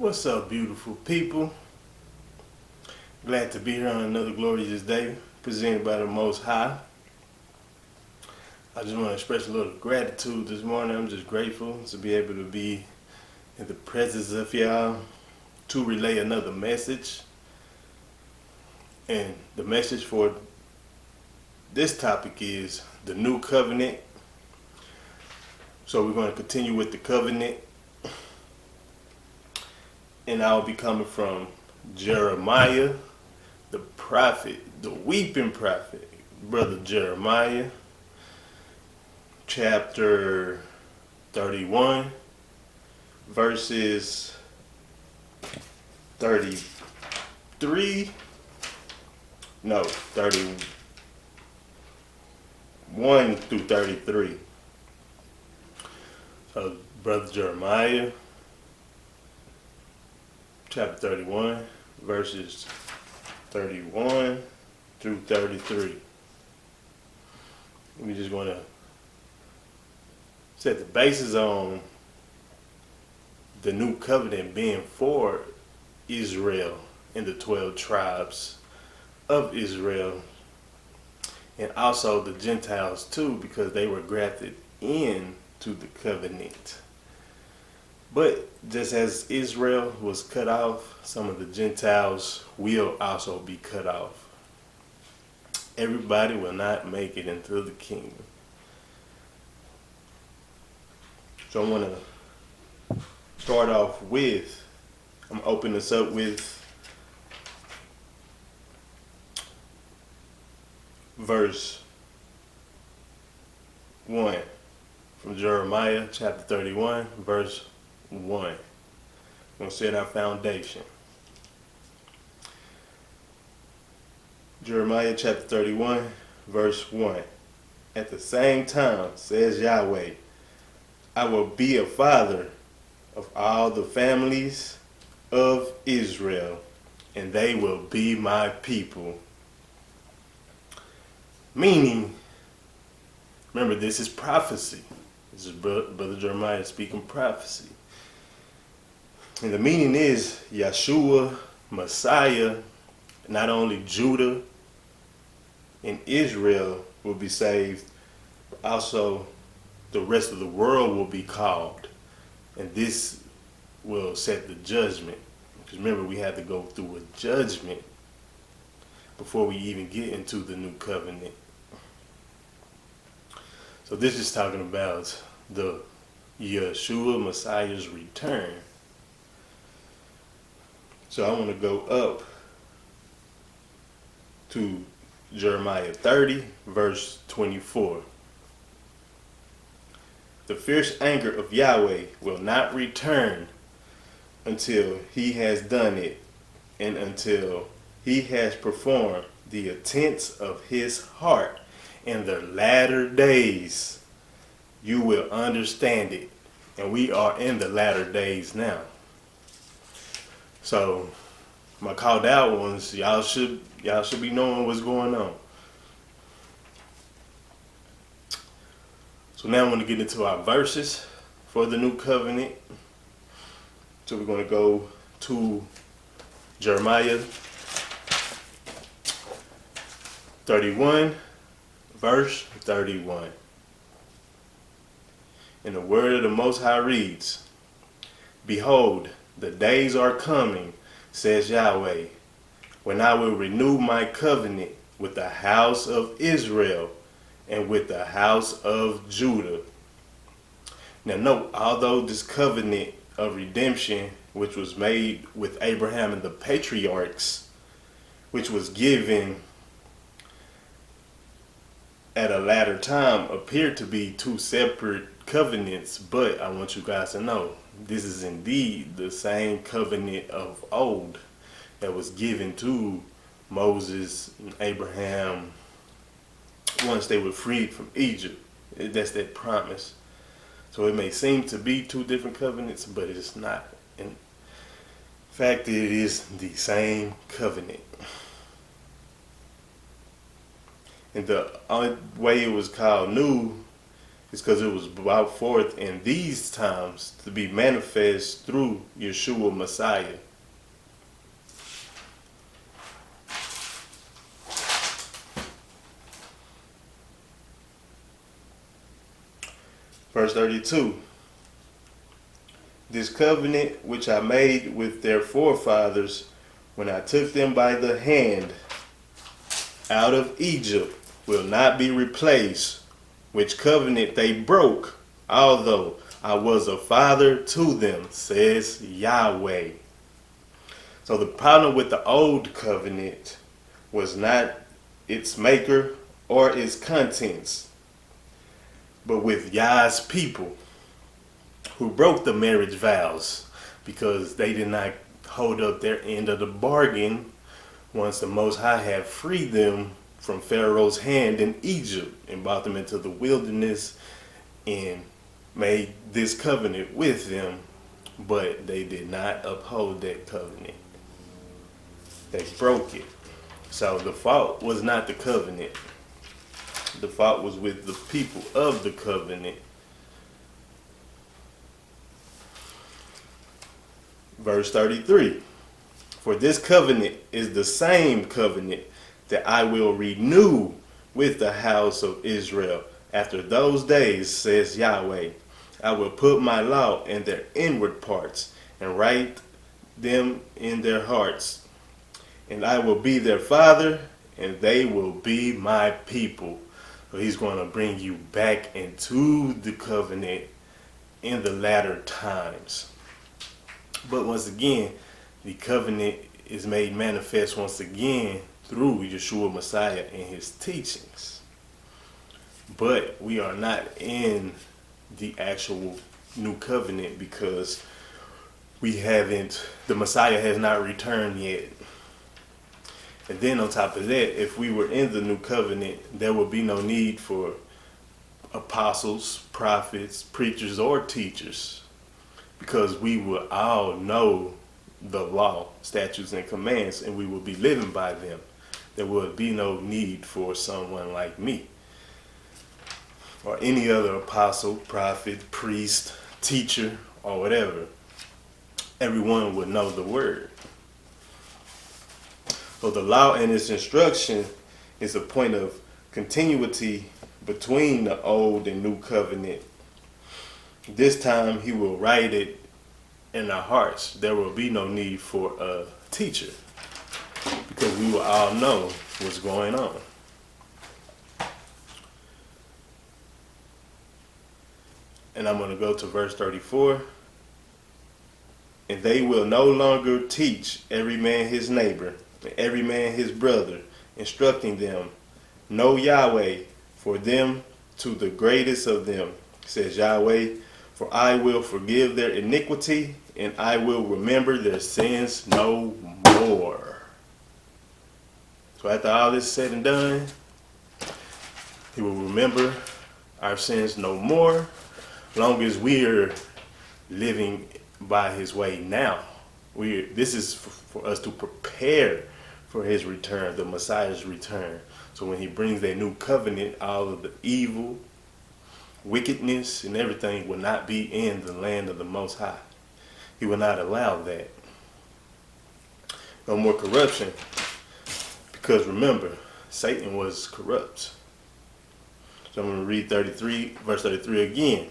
What's up, beautiful people? Glad to be here on another glorious day presented by the Most High. I just want to express a little gratitude this morning. I'm just grateful to be able to be in the presence of y'all to relay another message. And the message for this topic is the new covenant. So we're going to continue with the covenant. And I'll be coming from Jeremiah, the prophet, the weeping prophet, brother Jeremiah, chapter 31, verses 31 through 33. So, brother Jeremiah, chapter 31, verses 31 through 33. We just want to set the basis on the new covenant being for Israel and the 12 tribes of Israel, and also the Gentiles too, because they were grafted into the covenant. But just as Israel was cut off, some of the Gentiles will also be cut off. Everybody will not make it into the kingdom. So I want to start off with, I'm opening this up with verse 1 from Jeremiah chapter 31, verse 1. We're going to set our foundation. Jeremiah chapter 31, verse 1. At the same time, says Yahweh, I will be a father of all the families of Israel, and they will be my people. Meaning, remember, this is prophecy. This is Brother Jeremiah speaking prophecy. And the meaning is Yeshua, Messiah, not only Judah and Israel will be saved, but also the rest of the world will be called. And this will set the judgment. Because remember, we had to go through a judgment before we even get into the new covenant. So this is talking about the Yeshua, Messiah's return. So I want to go up to Jeremiah 30, verse 24. The fierce anger of Yahweh will not return until he has done it, and until he has performed the intents of his heart. In the latter days, you will understand it. And we are in the latter days now. So, my called out ones, y'all should be knowing what's going on. So now I'm going to get into our verses for the new covenant. So we're going to go to Jeremiah 31, verse 31. And the word of the Most High reads, Behold, the days are coming, says Yahweh, when I will renew my covenant with the house of Israel and with the house of Judah. Now note, although this covenant of redemption, which was made with Abraham and the patriarchs, which was given at a latter time, appeared to be two separate covenants, but I want you guys to know this is indeed the same covenant of old that was given to Moses and Abraham once they were freed from Egypt. That's that promise. So it may seem to be two different covenants, but it's not. In fact, it is the same covenant. And the only way it was called new It's because it was brought forth in these times to be manifest through Yeshua Messiah. Verse 32. This covenant which I made with their forefathers when I took them by the hand out of Egypt will not be replaced, which covenant they broke, although I was a father to them, says Yahweh. So the problem with the old covenant was not its maker or its contents, but with Yah's people who broke the marriage vows because they did not hold up their end of the bargain once the Most High had freed them from Pharaoh's hand in Egypt and brought them into the wilderness and made this covenant with them, but they did not uphold that covenant. They broke it. So the fault was not the covenant. The fault was with the people of the covenant. Verse 33. For this covenant is the same covenant that I will renew with the house of Israel after those days, says Yahweh. I will put my law in their inward parts and write them in their hearts. And I will be their father, and they will be my people. So he's going to bring you back into the covenant in the latter times. But once again, the covenant is made manifest once again through Yeshua Messiah and his teachings. But we are not in the actual new covenant because the Messiah has not returned yet. And then on top of that, if we were in the new covenant, there would be no need for apostles, prophets, preachers, or teachers, because we will all know the law, statutes, and commands, and we will be living by them. There would be no need for someone like me or any other apostle, prophet, priest, teacher, or whatever. Everyone would know the word. So the law and its instruction is a point of continuity between the old and new covenant. This time he will write it in our hearts. There will be no need for a teacher because we will all know what's going on. And I'm going to go to verse 34. And they will no longer teach every man his neighbor, and every man his brother, instructing them, know Yahweh, for them to the greatest of them, says Yahweh, for I will forgive their iniquity, and I will remember their sins no more. So after all this is said and done, he will remember our sins no more, long as we are living by his way now. This is for us to prepare for his return, the Messiah's return. So when he brings that new covenant, all of the evil, wickedness, and everything will not be in the land of the Most High. He will not allow that. No more corruption. Because remember, Satan was corrupt. So I'm going to read verse 33 again,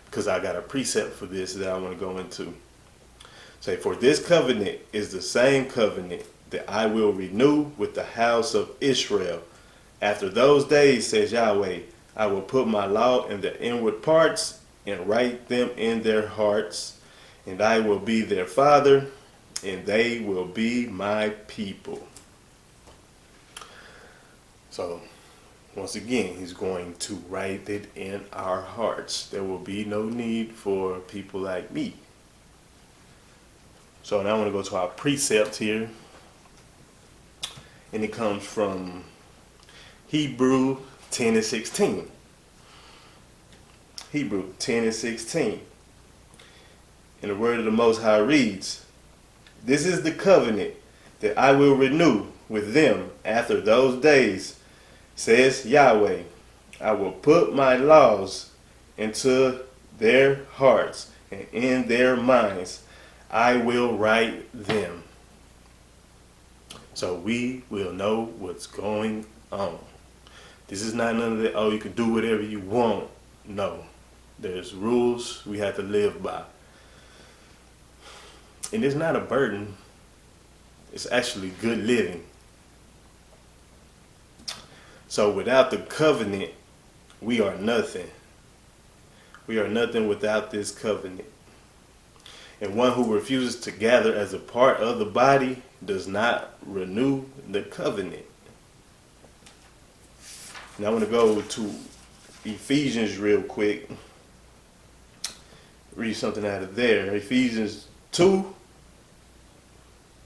because I got a precept for this that I want to go into. Say, for this covenant is the same covenant that I will renew with the house of Israel. After those days, says Yahweh, I will put my law in their inward parts and write them in their hearts, and I will be their father, and they will be my people. So, once again, he's going to write it in our hearts. There will be no need for people like me. So now I want to go to our precept here. And it comes from Hebrew 10 and 16. Hebrew 10 and 16. And the word of the Most High reads, this is the covenant that I will renew with them after those days, says Yahweh. I will put my laws into their hearts, and in their minds I will write them. So we will know what's going on. This is not none of that, oh, you can do whatever you want. No. There's rules we have to live by. And it's not a burden. It's actually good living. So without the covenant, we are nothing. We are nothing without this covenant. And one who refuses to gather as a part of the body does not renew the covenant. Now I want to go to Ephesians real quick. Read something out of there. Ephesians 2,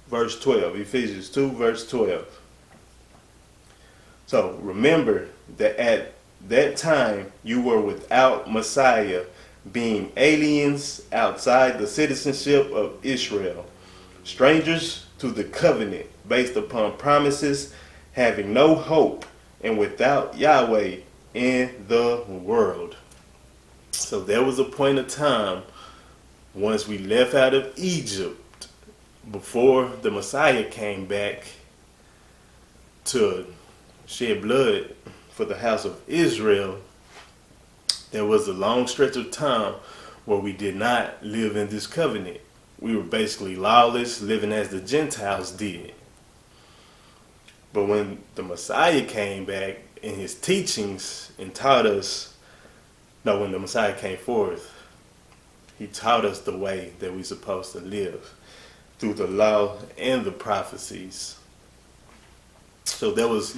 verse 12. Ephesians 2, verse 12. So remember that at that time you were without Messiah, being aliens outside the citizenship of Israel, strangers to the covenant based upon promises, having no hope, and without Yahuah in the world. So there was a point of time once we left out of Egypt, before the Messiah came back to shed blood for the house of Israel, there was a long stretch of time where we did not live in this covenant. We were basically lawless, living as the Gentiles did. But when the Messiah came back in his teachings and taught us, no, when the Messiah came forth, he taught us the way that we're supposed to live through the law and the prophecies. So that was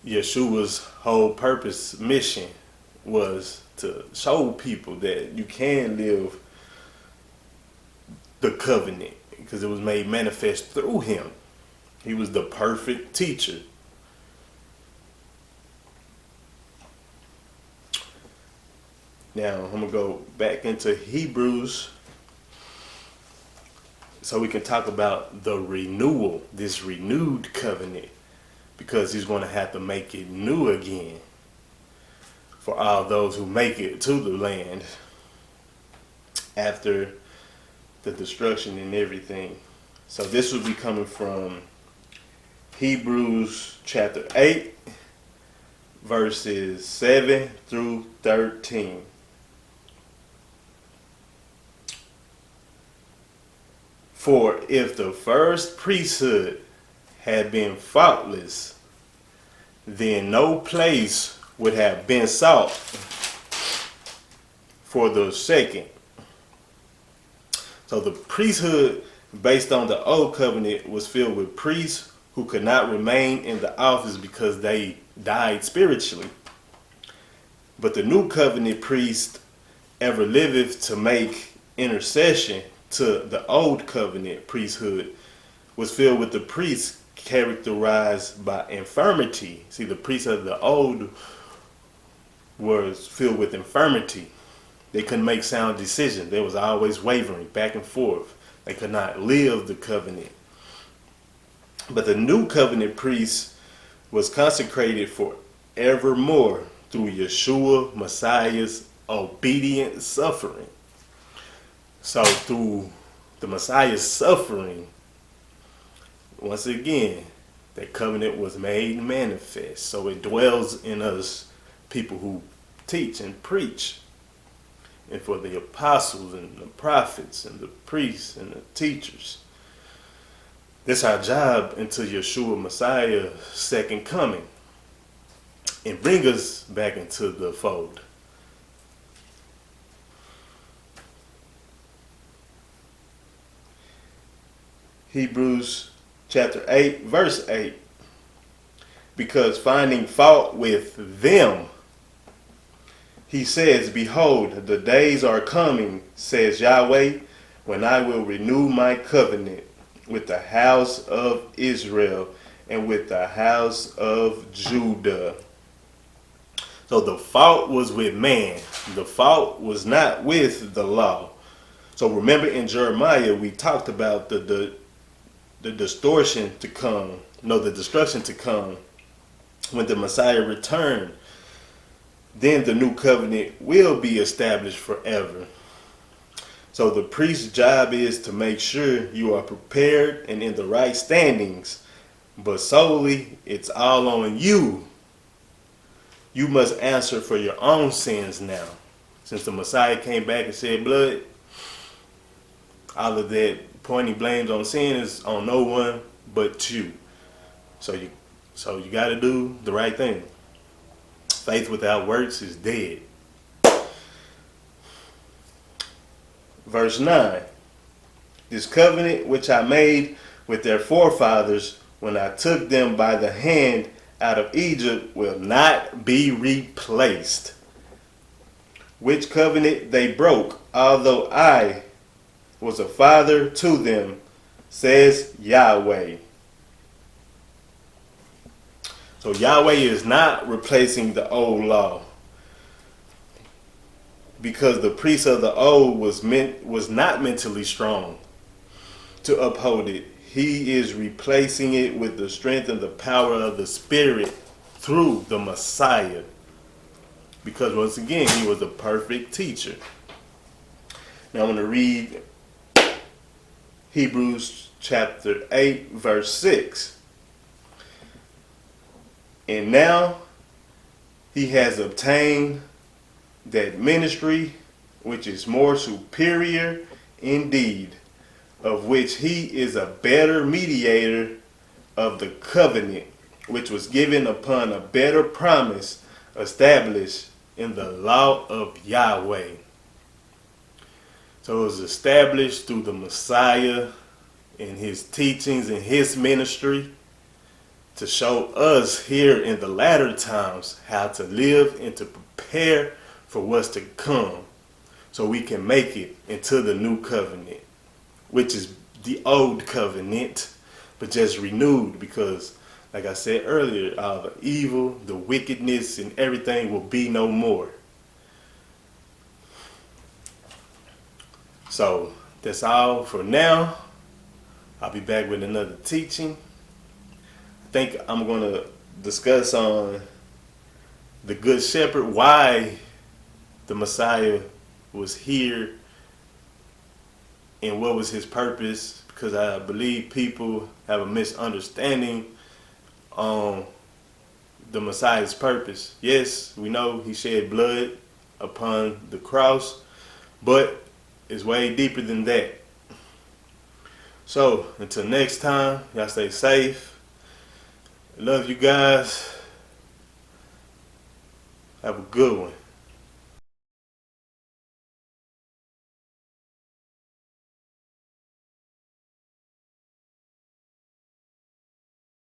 Yeshua's whole purpose, mission, was to show people that you can live the covenant because it was made manifest through him. He was the perfect teacher. Now I'm going to go back into Hebrews so we can talk about the renewal, this renewed covenant, because he's going to have to make it new again for all those who make it to the land after the destruction and everything. So this will be coming from Hebrews chapter 8, verses 7 through 13. For if the first priesthood had been faultless, then no place would have been sought for the second. So the priesthood based on the old covenant was filled with priests who could not remain in the office because they died spiritually. But the new covenant priest ever liveth to make intercession to the old covenant priesthood was filled with the priests characterized by infirmity. See, the priests of the old was filled with infirmity. They couldn't make sound decisions. They was always wavering back and forth. They could not live the covenant. But the new covenant priest was consecrated forevermore through Yeshua Messiah's obedient suffering. So through the Messiah's suffering, once again, that covenant was made manifest. So it dwells in us, people who teach and preach. And for the apostles and the prophets and the priests and the teachers. That's our job until Yeshua Messiah's second coming. And bring us back into the fold. Hebrews chapter 8, verse 8. Because finding fault with them, he says, behold, the days are coming, says Yahuah, when I will renew my covenant with the house of Israel and with the house of Judah. So the fault was with man. The fault was not with the law. So remember in Jeremiah, we talked about the distortion to come, the destruction to come when the Messiah returned. then the new covenant will be established forever. So the priest's job is to make sure you are prepared and in the right standings, but solely it's all on you. You must answer for your own sins now. Since the Messiah came back and said blood, all of that pointing blames on sin is on no one but you. So you got to do the right thing. Faith without works is dead. Verse 9. This covenant which I made with their forefathers when I took them by the hand out of Egypt will not be replaced. Which covenant they broke, although I was a father to them, says Yahweh. So Yahweh is not replacing the old law, because the priest of the old was not mentally strong to uphold it. He is replacing it with the strength and the power of the Spirit through the Messiah, because once again he was a perfect teacher. Now I'm going to read Hebrews chapter 8 verse 6. And now he has obtained that ministry which is more superior indeed, of which he is a better mediator of the covenant, which was given upon a better promise established in the law of Yahweh. So it was established through the Messiah and his teachings and his ministry, to show us here in the latter times how to live and to prepare for what's to come, so we can make it into the new covenant, which is the old covenant, but just renewed, because like I said earlier, all the evil, the wickedness, and everything will be no more. So that's all for now. I'll be back with another teaching. I think I'm going to discuss on the Good Shepherd, why the Messiah was here and what was his purpose, because I believe people have a misunderstanding on the Messiah's purpose. Yes, we know he shed blood upon the cross, but it's way deeper than that. So until next time, y'all stay safe. Love you guys. Have a good one.